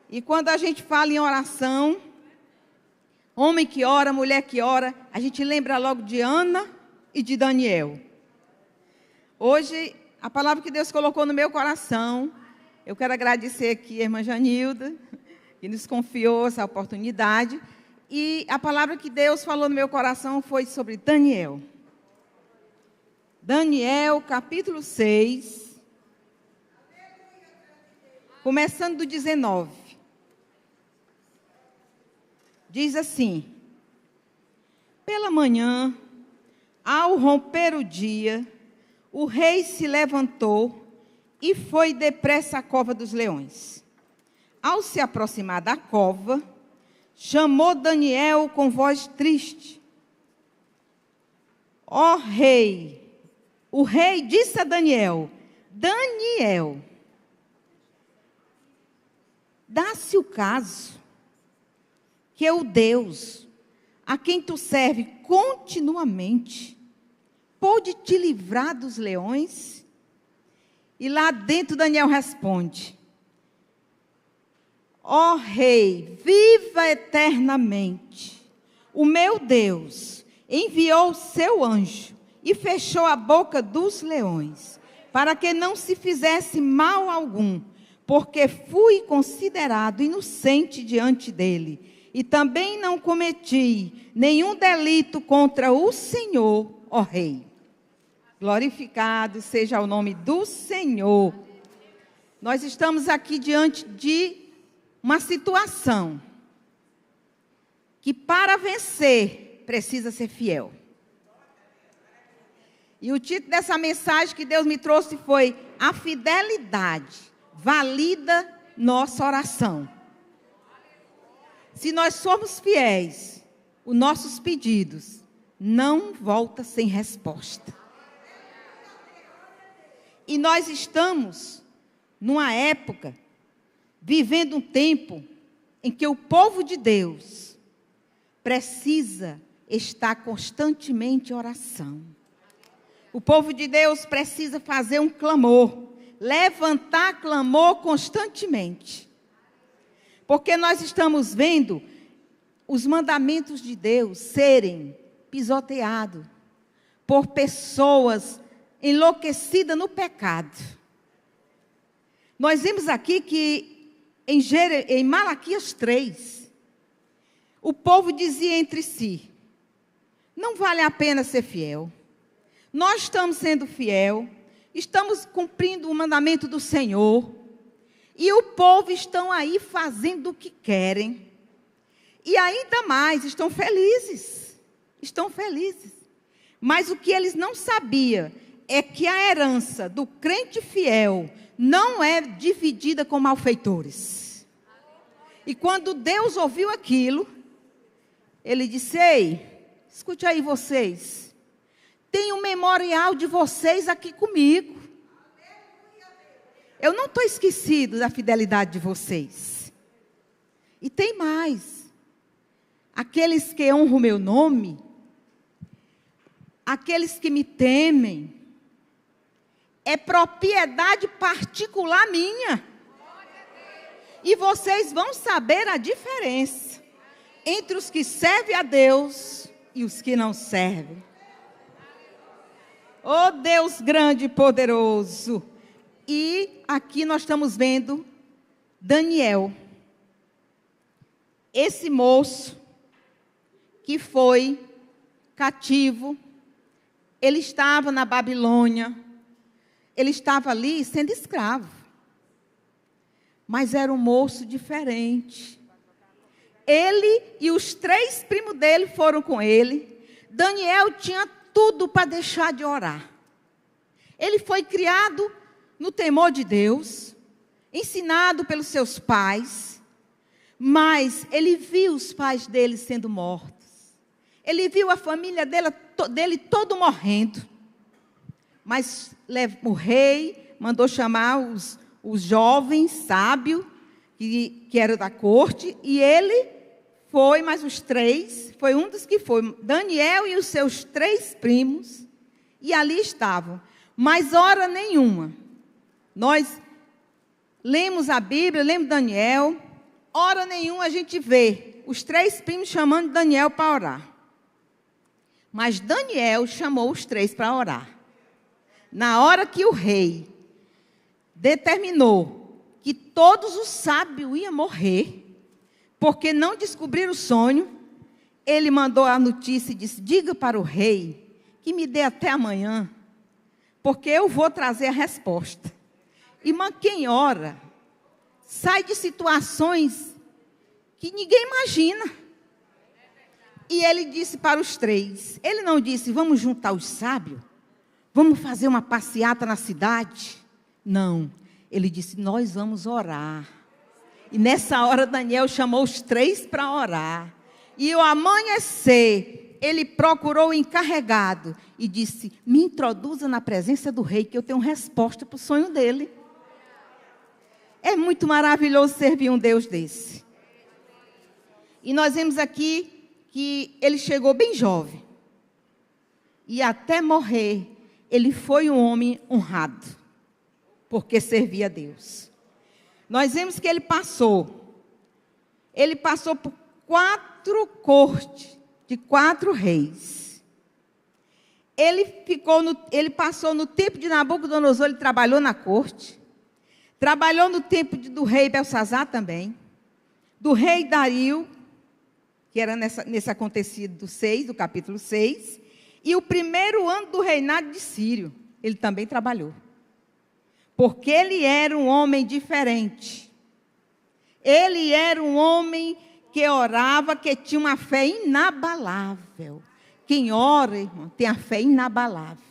E quando a gente fala em oração, homem que ora, mulher que ora, a gente lembra logo de Ana e de Daniel. Hoje, a palavra que Deus colocou no meu coração, eu quero agradecer aqui a irmã Janilda, que nos confiou essa oportunidade. E a palavra que Deus falou no meu coração foi sobre Daniel. Daniel, capítulo 6, começando do 19. Diz assim: pela manhã, ao romper o dia, o rei se levantou e foi depressa à cova dos leões. Ao se aproximar da cova, chamou Daniel com voz triste. Ó rei! O rei disse a Daniel: Daniel, dá-se o caso que o Deus a quem tu serve continuamente pôde te livrar dos leões? E lá dentro Daniel responde: ó rei, viva eternamente. O meu Deus enviou o seu anjo e fechou a boca dos leões, para que não se fizesse mal algum, porque fui considerado inocente diante dele. E também não cometi nenhum delito contra o Senhor, ó rei. Glorificado seja o nome do Senhor. Nós estamos aqui diante de uma situação que, para vencer, precisa ser fiel. E o título dessa mensagem que Deus me trouxe foi: a fidelidade valida nossa oração. Se nós somos fiéis, os nossos pedidos não voltam sem resposta. E nós estamos numa época, vivendo um tempo em que o povo de Deus precisa estar constantemente em oração. O povo de Deus precisa fazer um clamor, levantar clamor constantemente. Porque nós estamos vendo os mandamentos de Deus serem pisoteados por pessoas enlouquecidas no pecado. Nós vimos aqui que em Malaquias 3, o povo dizia entre si: não vale a pena ser fiel. Nós estamos sendo fiel, estamos cumprindo o mandamento do Senhor, e o povo estão aí fazendo o que querem, e ainda mais estão felizes, mas o que eles não sabiam é que a herança do crente fiel não é dividida com malfeitores. E quando Deus ouviu aquilo, ele disse: ei, escute aí vocês, tem um memorial de vocês aqui comigo. Eu não estou esquecido da fidelidade de vocês. E tem mais. Aqueles que honram o meu nome, aqueles que me temem, é propriedade particular minha. E vocês vão saber a diferença entre os que servem a Deus e os que não servem. Oh Deus grande e poderoso. E aqui nós estamos vendo Daniel, esse moço que foi cativo, ele estava na Babilônia, ele estava ali sendo escravo, mas era um moço diferente. Ele e os 3 primos dele foram com ele. Daniel tinha tudo para deixar de orar. Ele foi criado no temor de Deus, ensinado pelos seus pais, mas ele viu os pais dele sendo mortos. Ele viu a família dele todo morrendo. Mas o rei mandou chamar os jovens sábios, que eram da corte, e ele foi, mas os 3, foi um dos que foi, Daniel e os seus 3 primos, e ali estavam. Mas hora nenhuma, nós lemos a Bíblia, lemos Daniel, hora nenhuma a gente vê os 3 primos chamando Daniel para orar. Mas Daniel chamou os 3 para orar. Na hora que o rei determinou que todos os sábios iam morrer, porque não descobriram o sonho, ele mandou a notícia e disse: diga para o rei que me dê até amanhã, porque eu vou trazer a resposta. Irmã, quem ora, sai de situações que ninguém imagina. E ele disse para os 3, ele não disse: vamos juntar os sábios, vamos fazer uma passeata na cidade. Não, ele disse: nós vamos orar. E nessa hora Daniel chamou os 3 para orar. E ao amanhecer, ele procurou o encarregado e disse: me introduza na presença do rei, que eu tenho resposta para o sonho dele. É muito maravilhoso servir um Deus desse. E nós vemos aqui que ele chegou bem jovem. E até morrer, ele foi um homem honrado, porque servia a Deus. Nós vemos que ele passou por 4 cortes de 4 reis. Ele passou no tempo de Nabucodonosor, ele trabalhou na corte. Trabalhou no tempo do rei Belsazar também. Do rei Dario, que era nesse acontecido do capítulo 6. E o primeiro ano do reinado de Círio, ele também trabalhou. Porque ele era um homem diferente. Ele era um homem que orava, que tinha uma fé inabalável. Quem ora, irmão, tem a fé inabalável.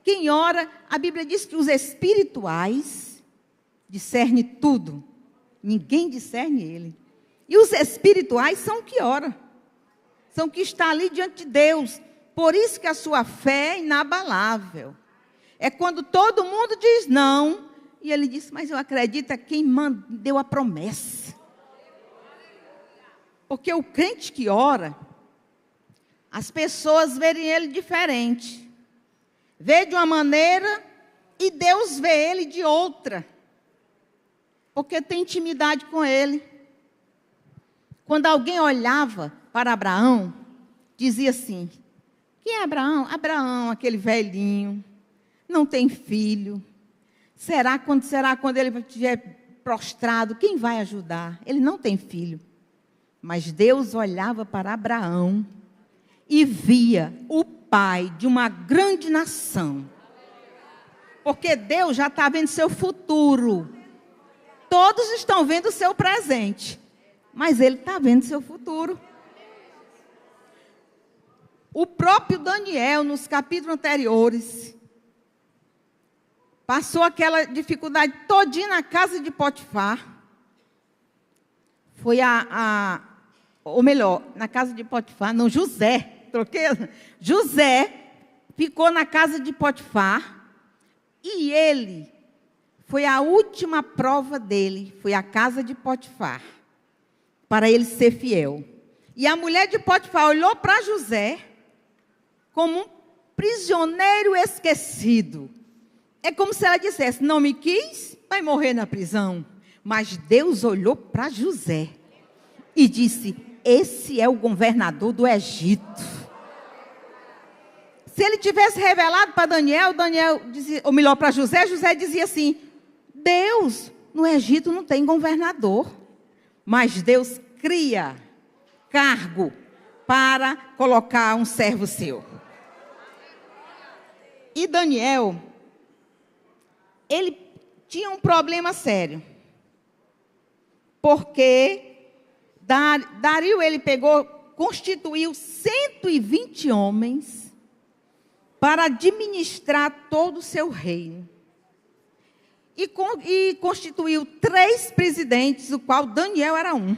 Quem ora, a Bíblia diz que os espirituais discernem tudo. Ninguém discerne ele. E os espirituais são o que ora. São o que está ali diante de Deus. Por isso que a sua fé é inabalável. É quando todo mundo diz não, e ele diz: mas eu acredito a quem deu a promessa. Porque o crente que ora, as pessoas verem ele diferente. Vê de uma maneira e Deus vê ele de outra. Porque tem intimidade com ele. Quando alguém olhava para Abraão, dizia assim: quem é Abraão? Abraão, aquele velhinho, não tem filho. Será quando ele estiver prostrado, quem vai ajudar? Ele não tem filho. Mas Deus olhava para Abraão e via o pai de uma grande nação. Porque Deus já está vendo seu futuro. Todos estão vendo o seu presente, mas Ele está vendo seu futuro. O próprio Daniel, nos capítulos anteriores, passou aquela dificuldade todinha na casa de Potifar. Foi ou melhor, na casa de Potifar, não, José. Troquei. José ficou na casa de Potifar e ele, foi a última prova dele, foi a casa de Potifar, para ele ser fiel. E a mulher de Potifar olhou para José como um prisioneiro esquecido. É como se ela dissesse: não me quis, vai morrer na prisão. Mas Deus olhou para José e disse: esse é o governador do Egito. Se ele tivesse revelado para Daniel dizia, ou melhor, para José dizia assim: Deus, no Egito não tem governador. Mas Deus cria cargo para colocar um servo seu. E Daniel, ele tinha um problema sério. Porque Dario, ele constituiu 120 homens para administrar todo o seu reino. E constituiu 3 presidentes, o qual Daniel era um.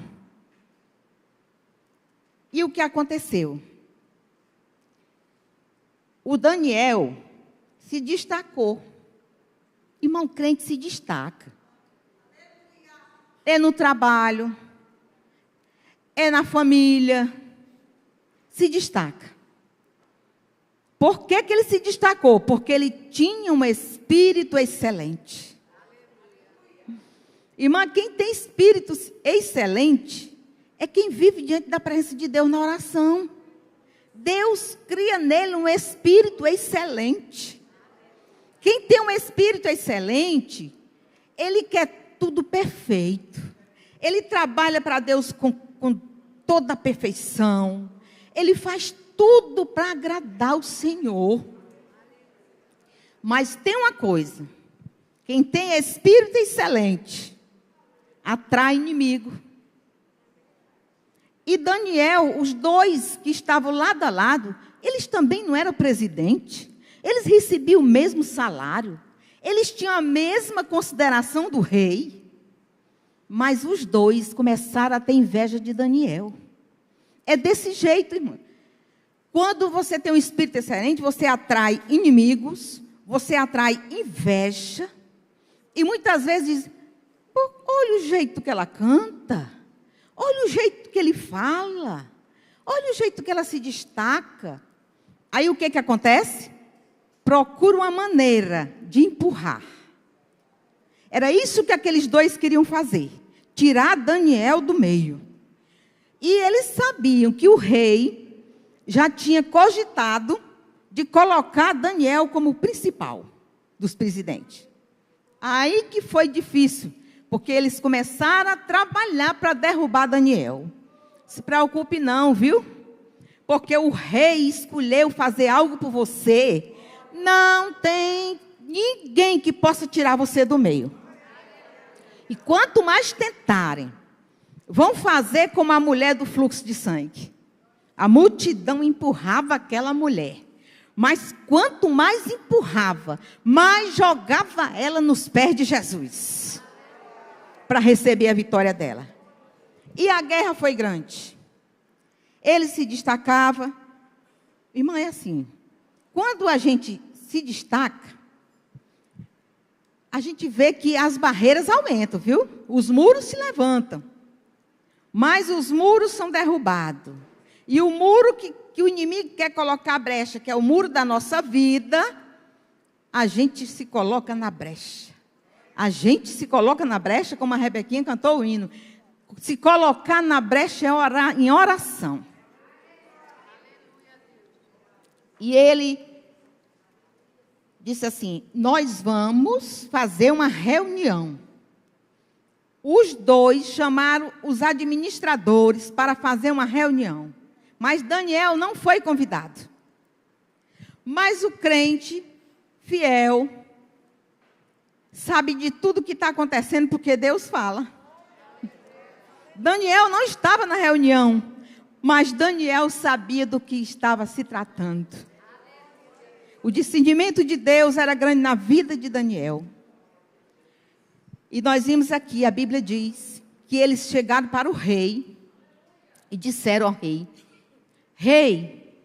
E o que aconteceu? O Daniel se destacou. Irmão, crente se destaca. É no trabalho, é na família, se destaca. Por que ele se destacou? Porque ele tinha um espírito excelente. Irmã, quem tem espírito excelente é quem vive diante da presença de Deus na oração. Deus cria nele um espírito excelente. Quem tem um espírito excelente, ele quer tudo perfeito. Ele trabalha para Deus com toda a perfeição. Ele faz tudo para agradar o Senhor. Mas tem uma coisa: quem tem espírito excelente atrai inimigo. E Daniel, os dois que estavam lado a lado, eles também não eram presidente. Eles recebiam o mesmo salário. Eles tinham a mesma consideração do rei. Mas os dois começaram a ter inveja de Daniel. É desse jeito, irmão. Quando você tem um espírito excelente, você atrai inimigos, você atrai inveja. E muitas vezes diz: olha o jeito que ela canta. Olha o jeito que ele fala. Olha o jeito que ela se destaca. Aí o que acontece? Procura uma maneira de empurrar. Era isso que aqueles dois queriam fazer. Tirar Daniel do meio. E eles sabiam que o rei já tinha cogitado de colocar Daniel como principal dos presidentes. Aí que foi difícil. Porque eles começaram a trabalhar para derrubar Daniel. Se preocupe não, viu? Porque o rei escolheu fazer algo por você. Não tem ninguém que possa tirar você do meio. E quanto mais tentarem, vão fazer como a mulher do fluxo de sangue. A multidão empurrava aquela mulher. Mas quanto mais empurrava, mais jogava ela nos pés de Jesus. Para receber a vitória dela. E a guerra foi grande. Ele se destacava. Irmã, é assim. Quando a gente se destaca, a gente vê que as barreiras aumentam, viu? Os muros se levantam. Mas os muros são derrubados. E o muro que o inimigo quer colocar a brecha, que é o muro da nossa vida, a gente se coloca na brecha. A gente se coloca na brecha, como a Rebequinha cantou o hino. Se colocar na brecha é orar em oração. E ele disse assim: nós vamos fazer uma reunião. Os dois chamaram os administradores para fazer uma reunião. Mas Daniel não foi convidado. Mas o crente fiel sabe de tudo que está acontecendo, porque Deus fala. Daniel não estava na reunião, mas Daniel sabia do que estava se tratando. O discernimento de Deus era grande na vida de Daniel. E nós vimos aqui, a Bíblia diz, que eles chegaram para o rei e disseram ao rei: rei,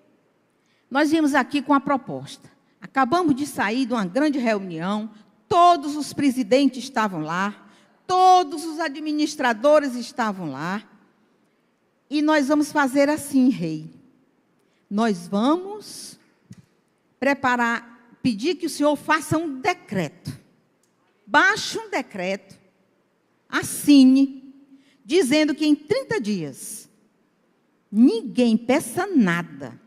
nós viemos aqui com a proposta. Acabamos de sair de uma grande reunião. Todos os presidentes estavam lá, todos os administradores estavam lá. E nós vamos fazer assim, rei. Nós vamos preparar, pedir que o senhor faça um decreto. Baixe um decreto, assine, dizendo que em 30 dias, ninguém peça nada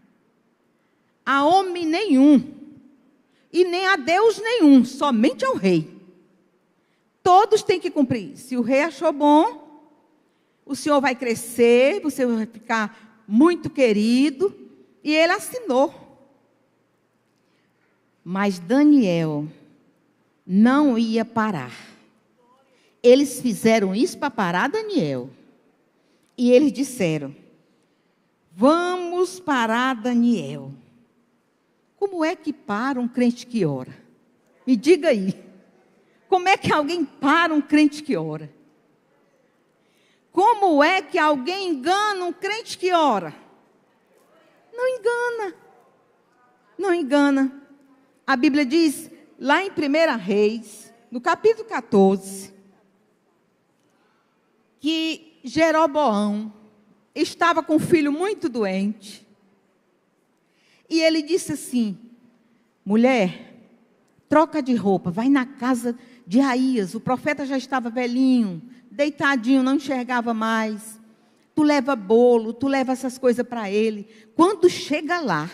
a homem nenhum, e nem a Deus nenhum, somente ao rei. Todos têm que cumprir. Se o rei achou bom, o senhor vai crescer, você vai ficar muito querido. E ele assinou. Mas Daniel não ia parar. Eles fizeram isso para parar Daniel. E eles disseram: vamos parar Daniel. Como é que para um crente que ora? Me diga aí. Como é que alguém para um crente que ora? Como é que alguém engana um crente que ora? Não engana. Não engana. A Bíblia diz, lá em 1 Reis, no capítulo 14, que Jeroboão estava com um filho muito doente. E ele disse assim: mulher, troca de roupa, vai na casa de Aías. O profeta já estava velhinho, deitadinho, não enxergava mais. Tu leva bolo, tu leva essas coisas para ele. Quando chega lá,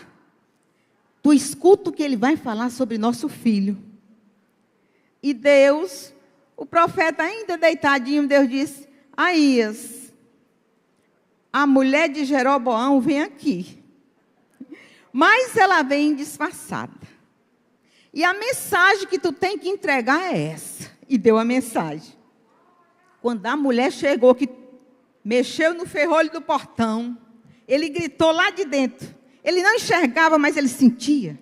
tu escuta o que ele vai falar sobre nosso filho. E Deus, o profeta ainda deitadinho, Deus disse: Aías, a mulher de Jeroboão vem aqui. Mas ela vem disfarçada. E a mensagem que tu tem que entregar é essa. E deu a mensagem. Quando a mulher chegou, que mexeu no ferrolho do portão, ele gritou lá de dentro. Ele não enxergava, mas ele sentia.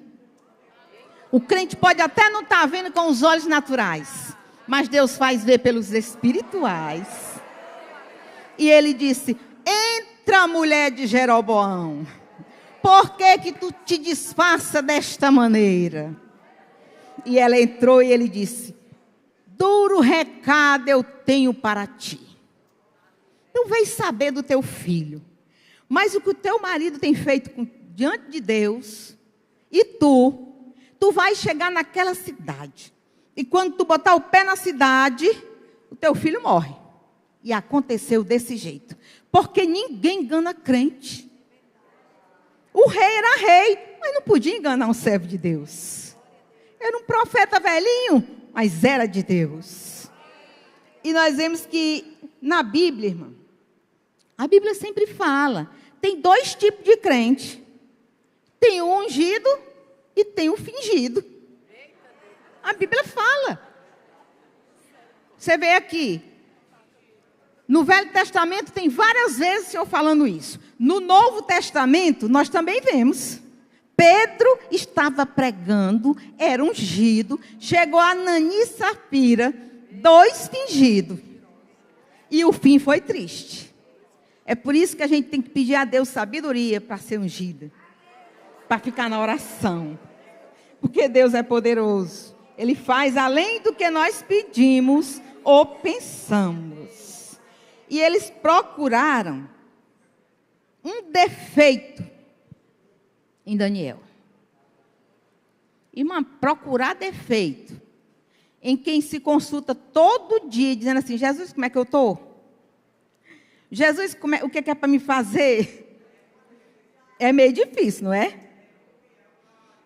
O crente pode até não estar vendo com os olhos naturais, mas Deus faz ver pelos espirituais. E ele disse: entra, mulher de Jeroboão. Por que tu te disfarça desta maneira? E ela entrou e ele disse: duro recado eu tenho para ti. Tu veio saber do teu filho, mas o que o teu marido tem feito diante de Deus, e tu vai chegar naquela cidade, e quando tu botar o pé na cidade, o teu filho morre. E aconteceu desse jeito, porque ninguém engana crente. O rei era rei, mas não podia enganar um servo de Deus. Era um profeta velhinho, mas era de Deus. E nós vemos que na Bíblia, irmã, a Bíblia sempre fala, tem dois tipos de crente. Tem o ungido e tem o fingido. A Bíblia fala. Você vê aqui, no Velho Testamento tem várias vezes o Senhor falando isso. No Novo Testamento nós também vemos. Pedro estava pregando, era ungido, chegou Ananias e Safira, dois fingidos. E o fim foi triste. É por isso que a gente tem que pedir a Deus sabedoria para ser ungida, para ficar na oração. Porque Deus é poderoso. Ele faz além do que nós pedimos ou pensamos. E eles procuraram um defeito em Daniel. Irmã, procurar defeito em quem se consulta todo dia, dizendo assim: Jesus, como é que eu estou? Jesus, o que é para me fazer? É meio difícil, não é?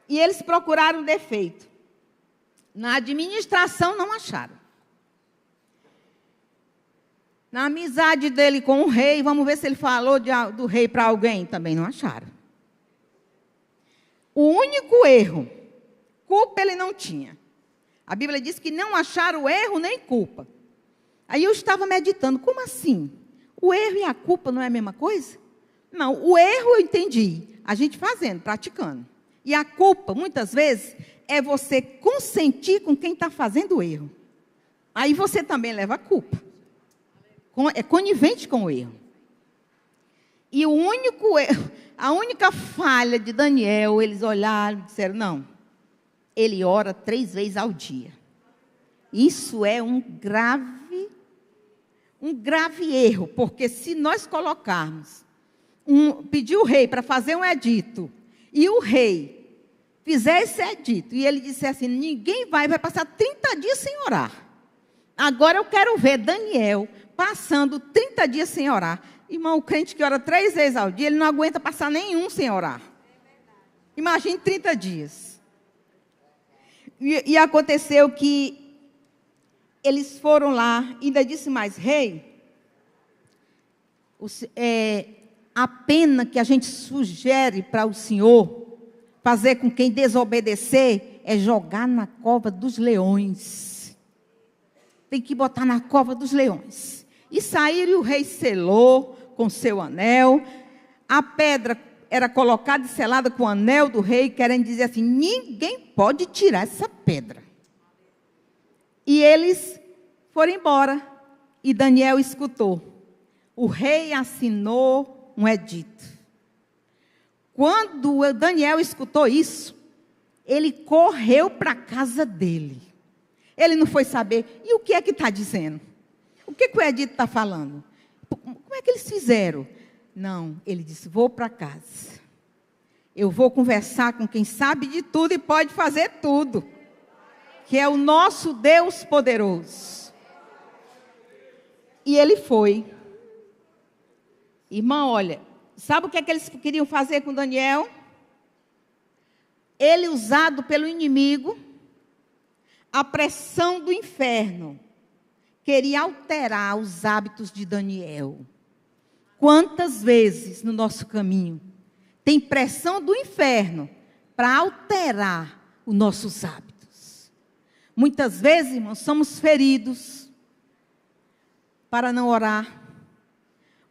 E eles procuraram defeito. Na administração não acharam. Na amizade dele com o rei, vamos ver se ele falou do rei para alguém, também não acharam. O único erro, culpa ele não tinha. A Bíblia diz que não acharam erro nem culpa. Aí eu estava meditando, como assim? O erro e a culpa não é a mesma coisa? Não, o erro eu entendi, a gente fazendo, praticando. E a culpa, muitas vezes, é você consentir com quem está fazendo o erro. Aí você também leva a culpa. É conivente com o erro. E o único erro, a única falha de Daniel, eles olharam e disseram: não, ele ora 3 vezes ao dia. Isso é um grave erro, porque se nós colocarmos, pedir o rei para fazer um edito, e o rei fizer esse edito, e ele disser assim: ninguém vai passar 30 dias sem orar. Agora eu quero ver Daniel passando 30 dias sem orar. Irmão, o crente que ora 3 vezes ao dia, ele não aguenta passar nenhum sem orar. Imagine 30 dias. E aconteceu que eles foram lá, ainda disse mais: rei, a pena que a gente sugere para o senhor fazer com quem desobedecer é jogar na cova dos leões. Tem que botar na cova dos leões. E saíram, e o rei selou com seu anel. A pedra era colocada e selada com o anel do rei, querendo dizer assim: ninguém pode tirar essa pedra. E eles foram embora. E Daniel escutou. O rei assinou um edito. Quando Daniel escutou isso, ele correu para a casa dele. Ele não foi saber, e o que é que está dizendo? O que o edito está falando? Como é que eles fizeram? Não, ele disse: vou para casa. Eu vou conversar com quem sabe de tudo e pode fazer tudo. que é o nosso Deus poderoso. E ele foi. Irmã, olha, sabe o que é que eles queriam fazer com Daniel? Ele, usado pelo inimigo, a pressão do inferno, queria alterar os hábitos de Daniel. Quantas vezes no nosso caminho tem pressão do inferno para alterar os nossos hábitos? Muitas vezes, irmãos, somos feridos para não orar.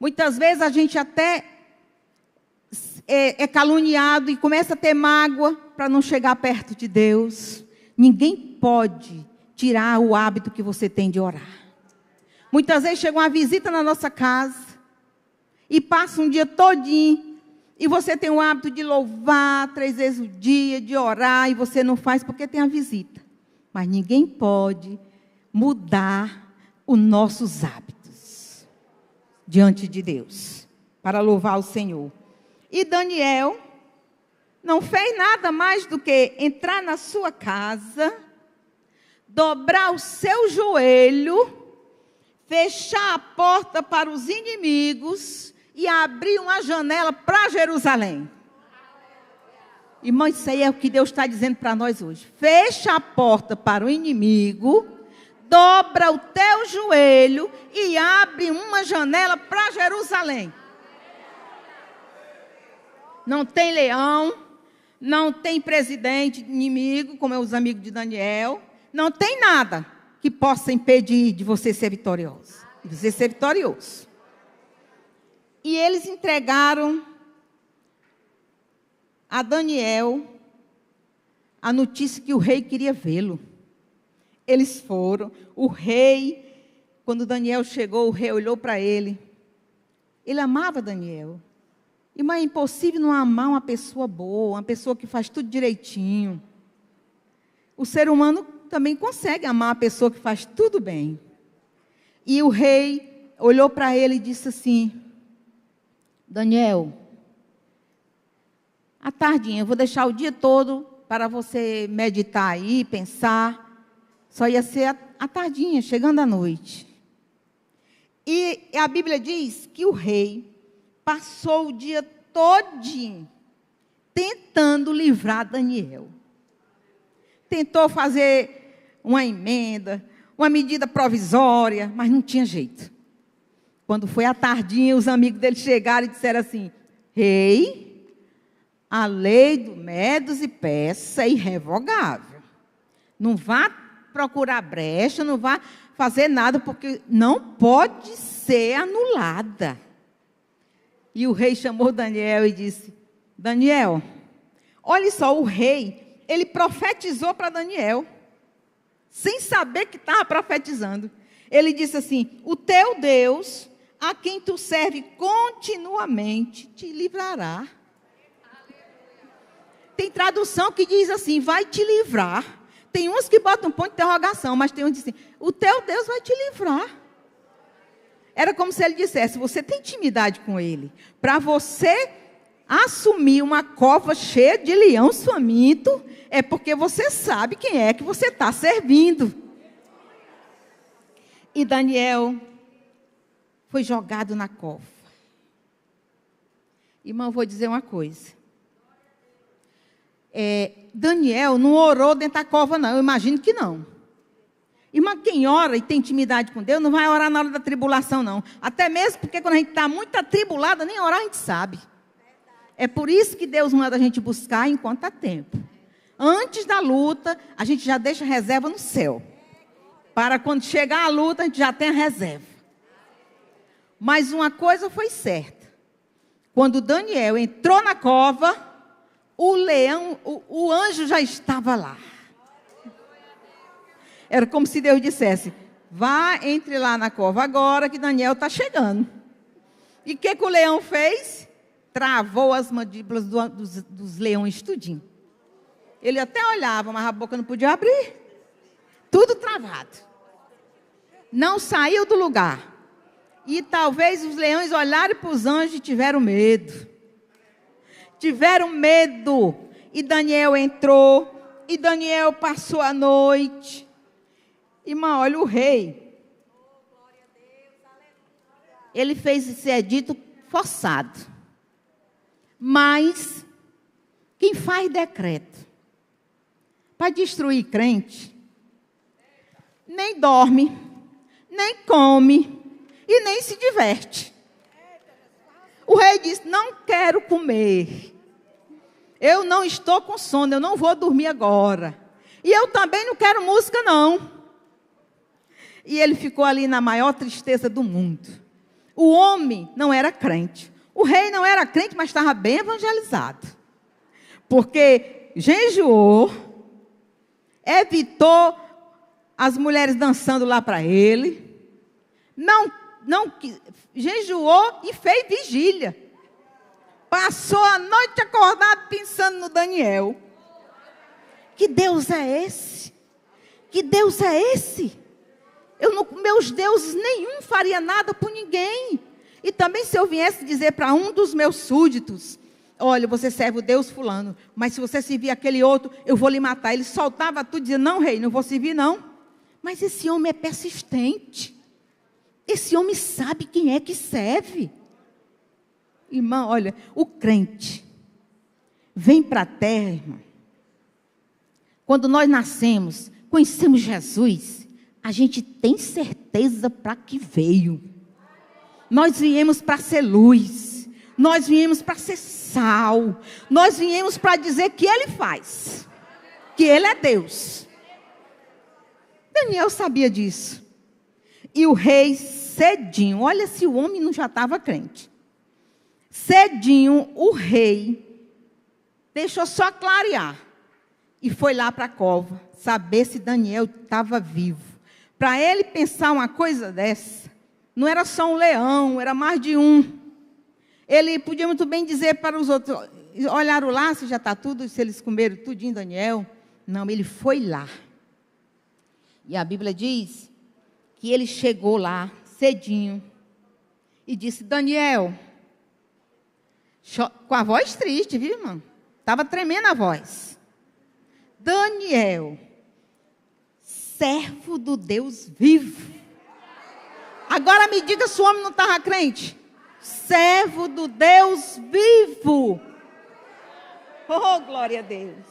Muitas vezes a gente até é caluniado e começa a ter mágoa para não chegar perto de Deus. Ninguém pode tirar o hábito que você tem de orar. Muitas vezes chega uma visita na nossa casa e passa um dia todinho e você tem o hábito de louvar 3 vezes o dia, de orar, e você não faz porque tem a visita. Mas ninguém pode mudar os nossos hábitos diante de Deus, para louvar o Senhor. E Daniel não fez nada mais do que entrar na sua casa, dobrar o seu joelho, fechar a porta para os inimigos e abrir uma janela para Jerusalém. Irmão, isso aí é o que Deus está dizendo para nós hoje. Fecha a porta para o inimigo, dobra o teu joelho e abre uma janela para Jerusalém. Não tem leão, não tem presidente inimigo, como é os amigos de Daniel. Não tem nada que possa impedir de você ser vitorioso. De você ser vitorioso. E eles entregaram a Daniel a notícia que o rei queria vê-lo. Eles foram. O rei, quando Daniel chegou, o rei olhou para ele. Ele amava Daniel. Irmã, é impossível não amar uma pessoa boa, uma pessoa que faz tudo direitinho. O ser humano também consegue amar uma pessoa que faz tudo bem. E o rei olhou para ele e disse assim: Daniel, à tardinha, eu vou deixar o dia todo para você meditar aí, pensar. Só ia ser à tardinha, chegando à noite. E a Bíblia diz que o rei passou o dia todinho tentando livrar Daniel. Tentou fazer uma emenda, uma medida provisória, mas não tinha jeito. Quando foi à tardinha, os amigos dele chegaram e disseram assim: rei, a lei do Medos e Persas é irrevogável. Não vá procurar brecha, não vá fazer nada, porque não pode ser anulada. E o rei chamou Daniel e disse: Daniel, olha só, o rei, ele profetizou para Daniel, sem saber que estava profetizando. Ele disse assim: o teu Deus, a quem tu serve continuamente, te livrará. Tem tradução que diz assim: vai te livrar. Tem uns que botam um ponto de interrogação, mas tem uns que dizem assim: o teu Deus vai te livrar. Era como se ele dissesse: você tem intimidade com ele. Para você assumir uma cova cheia de leão faminto, é porque você sabe quem é que você está servindo. E Daniel foi jogado na cova. Irmão, eu vou dizer uma coisa. Daniel não orou dentro da cova, não. Eu imagino que não. Irmã, quem ora e tem intimidade com Deus, não vai orar na hora da tribulação, não. Até mesmo porque quando a gente está muito atribulada, nem orar a gente sabe. É por isso que Deus manda a gente buscar enquanto há tempo. Antes da luta, a gente já deixa reserva no céu. Para quando chegar a luta, a gente já tem a reserva. Mas uma coisa foi certa. Quando Daniel entrou na cova, o leão, o anjo já estava lá. Era como se Deus dissesse: vá, entre lá na cova agora que Daniel está chegando. E o que o leão fez? Travou as mandíbulas dos leões tudinho. Ele até olhava, mas a boca não podia abrir. Tudo travado. Não saiu do lugar. E talvez os leões olharam para os anjos e tiveram medo. Tiveram medo. E Daniel entrou E Daniel passou a noite. Irmã, olha o rei. Ele fez esse edito forçado. Mas, quem faz decreto para destruir crente, nem dorme, nem come e nem se diverte. O rei disse, não quero comer. Eu não estou com sono, eu não vou dormir agora. E eu também não quero música, não. E ele ficou ali na maior tristeza do mundo. O homem não era crente. O rei não era crente, mas estava bem evangelizado. Porque jejuou, evitou as mulheres dançando lá para ele. Não jejuou e fez vigília. Passou a noite acordado pensando no Daniel. Que Deus é esse? Que Deus é esse? Meus deuses nenhum faria nada por ninguém. E também se eu viesse dizer para um dos meus súditos, olha, você serve o Deus fulano, mas se você servir aquele outro, eu vou lhe matar. Ele soltava tudo e dizia, não rei, não vou servir não. Mas esse homem é persistente. Esse homem sabe quem é que serve. Irmã, olha, o crente vem para a terra, irmã. Quando nós nascemos, conhecemos Jesus, a gente tem certeza para que veio. Nós viemos para ser luz. Nós viemos para ser sal. Nós viemos para dizer que Ele faz. Que Ele é Deus. Daniel sabia disso. E o rei cedinho, olha se o homem não já estava crente. Cedinho, o rei deixou só clarear. E foi lá para a cova, saber se Daniel estava vivo. Para ele pensar uma coisa dessa, não era só um leão, era mais de um. Ele podia muito bem dizer para os outros, olharam lá se já está tudo, se eles comeram tudinho, Daniel. Não, ele foi lá. E a Bíblia diz que ele chegou lá, cedinho, e disse, Daniel, com a voz triste, viu, irmão? Estava tremendo a voz. Daniel, servo do Deus vivo. Agora me diga se o homem não estava crente. Servo do Deus vivo. Oh, glória a Deus.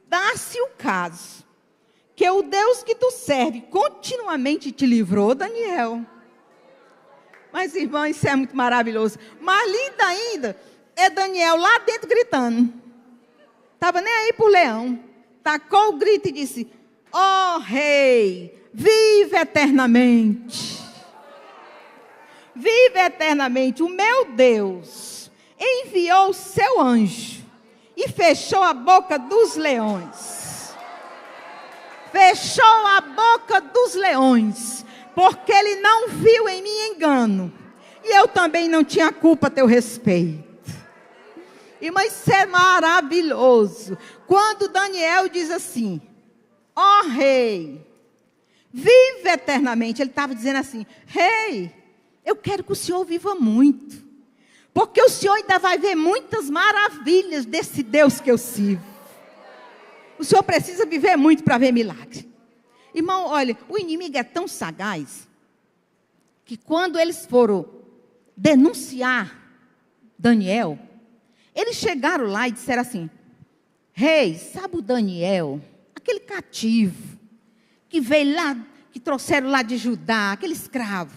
Dá-se o caso que o Deus que tu serve continuamente te livrou, Daniel. Mas, irmão, isso é muito maravilhoso. Mais lindo ainda é Daniel lá dentro gritando. Estava nem aí por leão. Tacou o grito e disse, ó rei, vive eternamente. Vive eternamente. O meu Deus enviou o seu anjo e fechou a boca dos leões. Fechou a boca dos leões. Porque ele não viu em mim engano. E eu também não tinha culpa a teu respeito. Irmã, isso é maravilhoso. Quando Daniel diz assim, ó rei, vive eternamente. Ele estava dizendo assim, rei, eu quero que o senhor viva muito. Porque o senhor ainda vai ver muitas maravilhas desse Deus que eu sirvo. O senhor precisa viver muito para ver milagre. Irmão, olha, o inimigo é tão sagaz, que quando eles foram denunciar Daniel, eles chegaram lá e disseram assim, rei, sabe o Daniel, aquele cativo, que veio lá, que trouxeram lá de Judá, aquele escravo,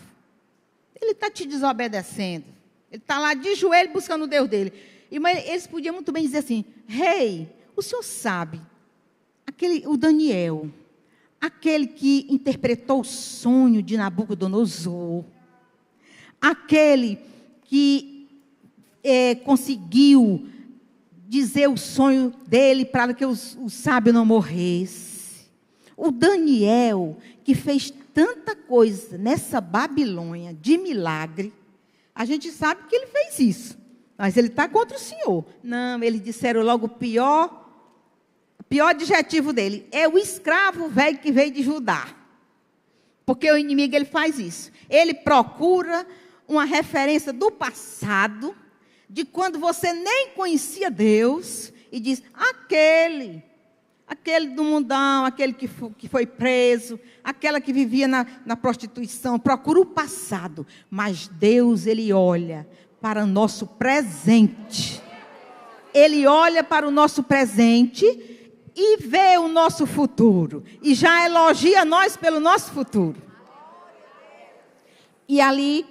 ele está te desobedecendo, ele está lá de joelho buscando o Deus dele. E, mas eles podiam muito bem dizer assim, rei, o senhor sabe, o Daniel, aquele que interpretou o sonho de Nabucodonosor, aquele que conseguiu dizer o sonho dele para que o sábio não morresse. O Daniel, que fez tanta coisa nessa Babilônia de milagre, a gente sabe que ele fez isso, mas ele está contra o Senhor. Não, eles disseram logo o pior adjetivo dele, é o escravo velho que veio de Judá. Porque o inimigo, ele faz isso. Ele procura uma referência do passado, de quando você nem conhecia Deus, e diz, aquele Aquele do mundão, aquele que foi preso, aquela que vivia na prostituição, procura o passado. Mas Deus, Ele olha para o nosso presente. Ele olha para o nosso presente e vê o nosso futuro. E já elogia nós pelo nosso futuro. E ali,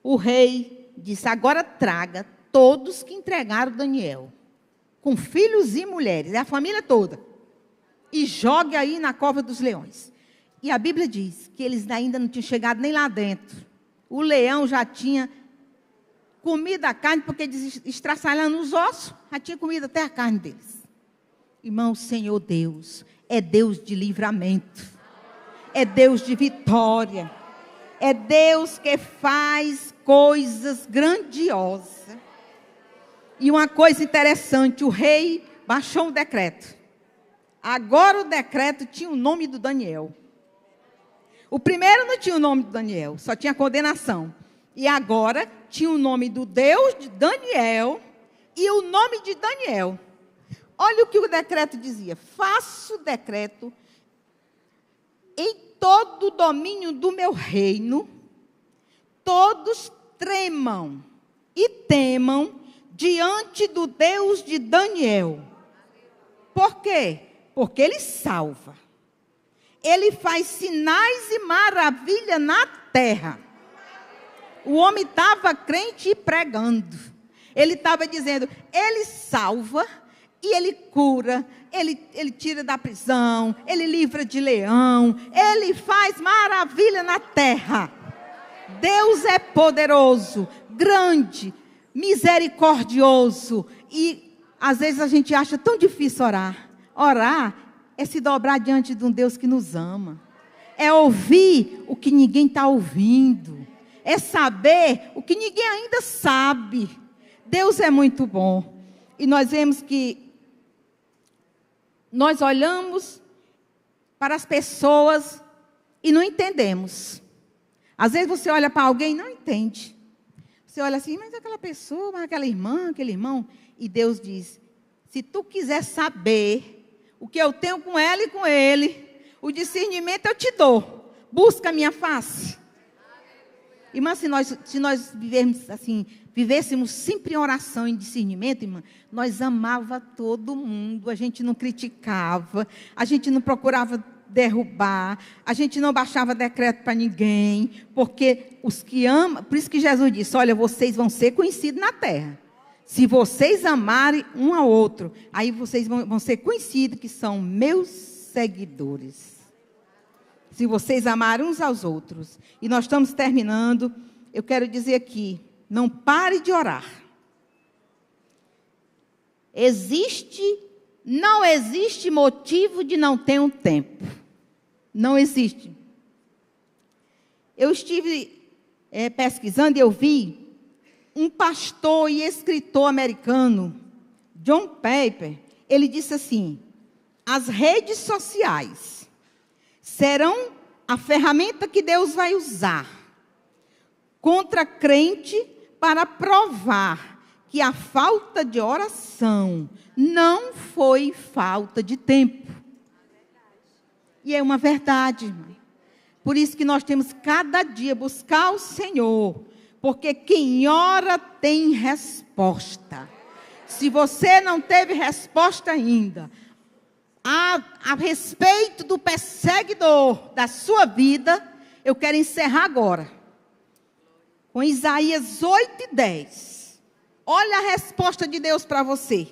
o rei disse, agora traga todos que entregaram Daniel, com filhos e mulheres, é a família toda, e jogue aí na cova dos leões. E a Bíblia diz que eles ainda não tinham chegado nem lá dentro. O leão já tinha comido a carne, porque estraçalhando os ossos, já tinha comido até a carne deles. Irmão, o Senhor Deus é Deus de livramento, é Deus de vitória, é Deus que faz coisas grandiosas. E uma coisa interessante, o rei baixou um decreto. Agora o decreto tinha o nome do Daniel. O primeiro não tinha o nome do Daniel, só tinha condenação. E agora tinha o nome do Deus de Daniel e o nome de Daniel. Olha o que o decreto dizia. Faço decreto em todo o domínio do meu reino, todos tremam e temam diante do Deus de Daniel. Por quê? Porque Ele salva. Ele faz sinais e maravilha na terra. O homem estava crente e pregando. Ele estava dizendo, Ele salva e Ele cura. Ele tira da prisão, Ele livra de leão. Ele faz maravilha na terra. Deus é poderoso, grande, misericordioso. E às vezes a gente acha tão difícil orar. Orar é se dobrar diante de um Deus que nos ama. É ouvir o que ninguém está ouvindo. É saber o que ninguém ainda sabe. Deus é muito bom. E nós vemos que nós olhamos para as pessoas e não entendemos. Às vezes você olha para alguém e não entende. Você olha assim, mas aquela pessoa, mas aquela irmã, aquele irmão. E Deus diz, se tu quiser saber o que eu tenho com ela e com ele, o discernimento eu te dou. Busca a minha face. Irmã, se nós vivêssemos sempre em oração, em discernimento, irmã, nós amava todo mundo, a gente não criticava, a gente não procurava derrubar, a gente não baixava decreto para ninguém, porque os que amam, por isso que Jesus disse, olha, vocês vão ser conhecidos na terra. Se vocês amarem um ao outro, aí vocês vão ser conhecidos que são meus seguidores. Se vocês amarem uns aos outros. E nós estamos terminando. Eu quero dizer aqui, não pare de orar. Não existe motivo de não ter um tempo. Não existe. Eu estive pesquisando e eu vi um pastor e escritor americano, John Piper, ele disse assim, as redes sociais serão a ferramenta que Deus vai usar contra crente para provar que a falta de oração não foi falta de tempo. E é uma verdade, irmã. Por isso que nós temos cada dia buscar o Senhor, porque quem ora tem resposta. Se você não teve resposta ainda, a respeito do perseguidor da sua vida, eu quero encerrar agora. Com Isaías 8:10. Olha a resposta de Deus para você.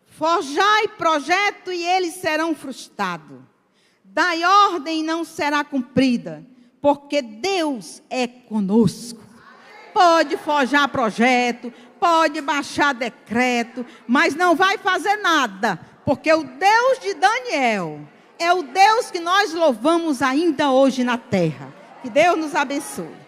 Forjai projeto e eles serão frustrados. Dai ordem e não será cumprida. Porque Deus é conosco. Pode forjar projeto, pode baixar decreto, mas não vai fazer nada. Porque o Deus de Daniel é o Deus que nós louvamos ainda hoje na terra. Que Deus nos abençoe.